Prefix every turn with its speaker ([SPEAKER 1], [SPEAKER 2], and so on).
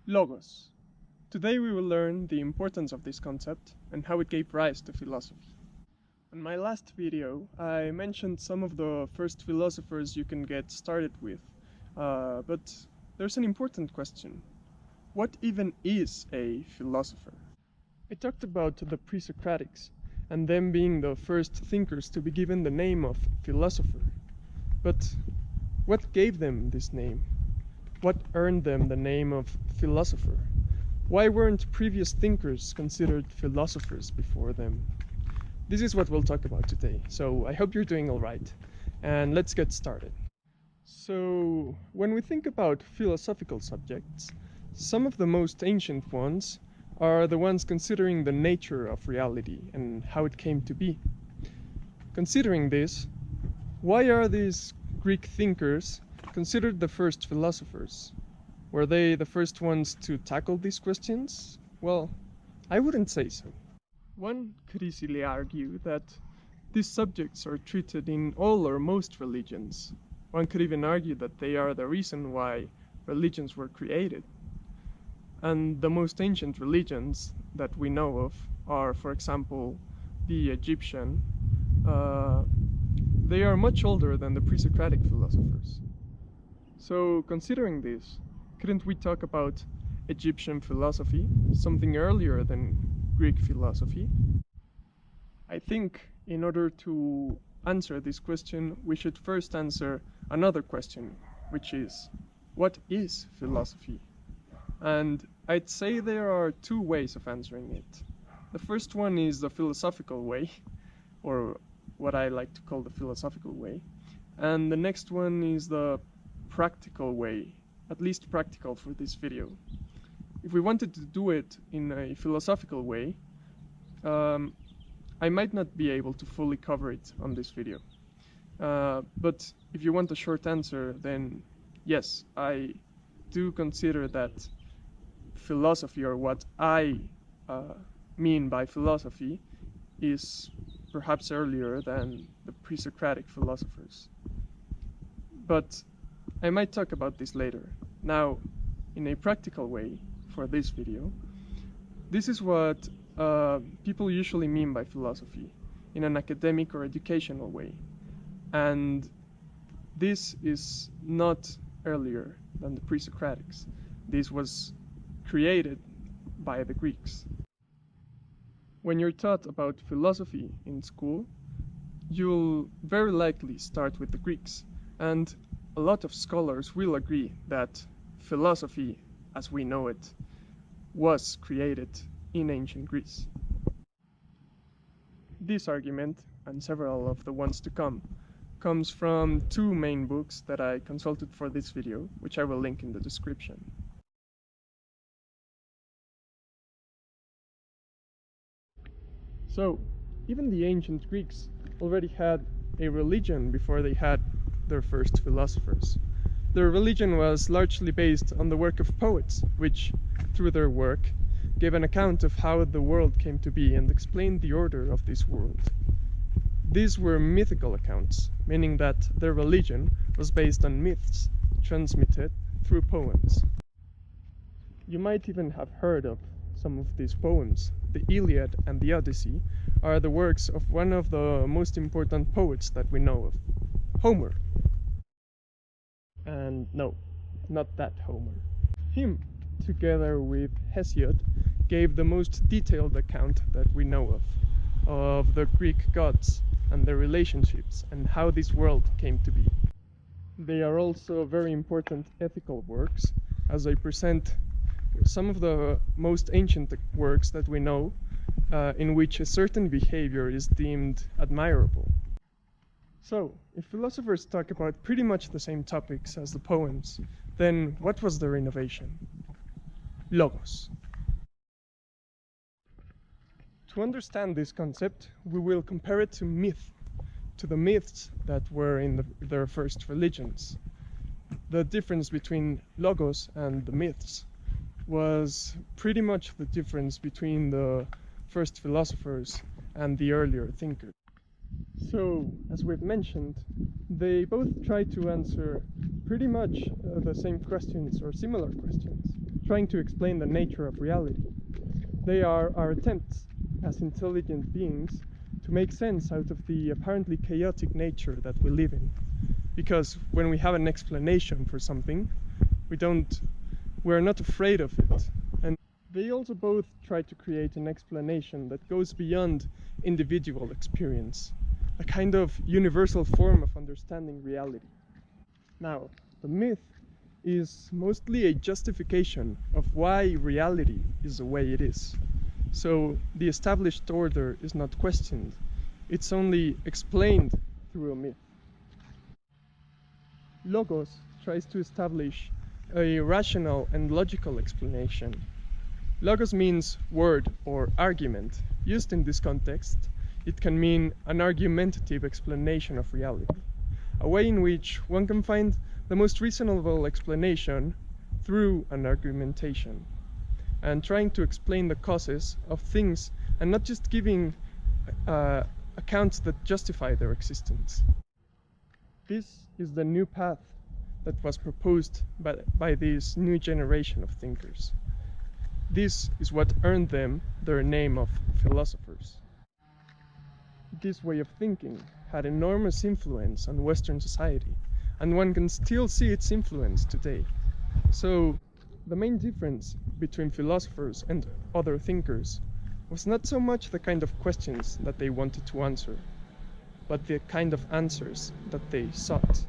[SPEAKER 1] Logos. Today we will learn the importance of this concept and how it gave rise to philosophy. In my last video, I mentioned some of the first philosophers you can get started with, but there's an important question. What even is a philosopher? I talked about the Presocratics and them being the first thinkers to be given the name of philosopher. But what gave them this name? What earned them the name of philosopher? Why weren't previous thinkers considered philosophers before them? This is what we'll talk about today, so I hope you're doing alright, and let's get started. So, when we think about philosophical subjects, some of the most ancient ones are the ones considering the nature of reality and how it came to be. Considering this, why are these Greek thinkers considered the first philosophers? Were they the first ones to tackle these questions? Well, I wouldn't say so. One could easily argue that these subjects are treated in all or most religions. One could even argue that they are the reason why religions were created. And the most ancient religions that we know of are, for example, the Egyptian. They are much older than the pre-Socratic philosophers. So, considering this, couldn't we talk about Egyptian philosophy, something earlier than Greek philosophy? I think in order to answer this question, we should first answer another question, which is, what is philosophy? And I'd say there are two ways of answering it. The first one is the philosophical way, or what I like to call the philosophical way. And the next one is the practical way, at least practical for this video. If we wanted to do it in a philosophical way, I might not be able to fully cover it on this video. But if you want a short answer, then yes, I do consider that philosophy, or what I mean by philosophy, is perhaps earlier than the pre-Socratic philosophers. But I might talk about this later. Now, in a practical way, for this video, this is what people usually mean by philosophy, in an academic or educational way. And this is not earlier than the pre-Socratics. This was created by the Greeks. When you're taught about philosophy in school, you'll very likely start with the Greeks, and a lot of scholars will agree that philosophy, as we know it, was created in ancient Greece. This argument, and several of the ones to come, comes from two main books that I consulted for this video, which I will link in the description. So, even the ancient Greeks already had a religion before they had their first philosophers. Their religion was largely based on the work of poets, which, through their work, gave an account of how the world came to be and explained the order of this world. These were mythical accounts, meaning that their religion was based on myths, transmitted through poems. You might even have heard of some of these poems. The Iliad and the Odyssey are the works of one of the most important poets that we know of, Homer. And no, not that Homer. Him, together with Hesiod, gave the most detailed account that we know of the Greek gods and their relationships and how this world came to be. They are also very important ethical works, as they present some of the most ancient works that we know in which a certain behavior is deemed admirable. So, if philosophers talk about pretty much the same topics as the poems, then what was their innovation? Logos. To understand this concept, we will compare it to myth, to the myths that were in their first religions. The difference between logos and the myths was pretty much the difference between the first philosophers and the earlier thinkers. So, as we've mentioned, they both try to answer pretty much the same questions or similar questions. trying to explain the nature of reality. They are our attempts as intelligent beings to make sense out of the apparently chaotic nature that we live in. Because when we have an explanation for something, we're not afraid of it. And they also both try to create an explanation that goes beyond individual experience, a kind of universal form of understanding reality. Now, the myth is mostly a justification of why reality is the way it is. So the established order is not questioned, it's only explained through a myth. Logos tries to establish a rational and logical explanation. Logos means word or argument. Used in this context, it can mean an argumentative explanation of reality, a way in which one can find the most reasonable explanation through an argumentation, and trying to explain the causes of things and not just giving accounts that justify their existence. This is the new path that was proposed by this new generation of thinkers. This is what earned them their name of philosophers. This way of thinking had enormous influence on Western society, and one can still see its influence today. So, the main difference between philosophers and other thinkers was not so much the kind of questions that they wanted to answer, but the kind of answers that they sought.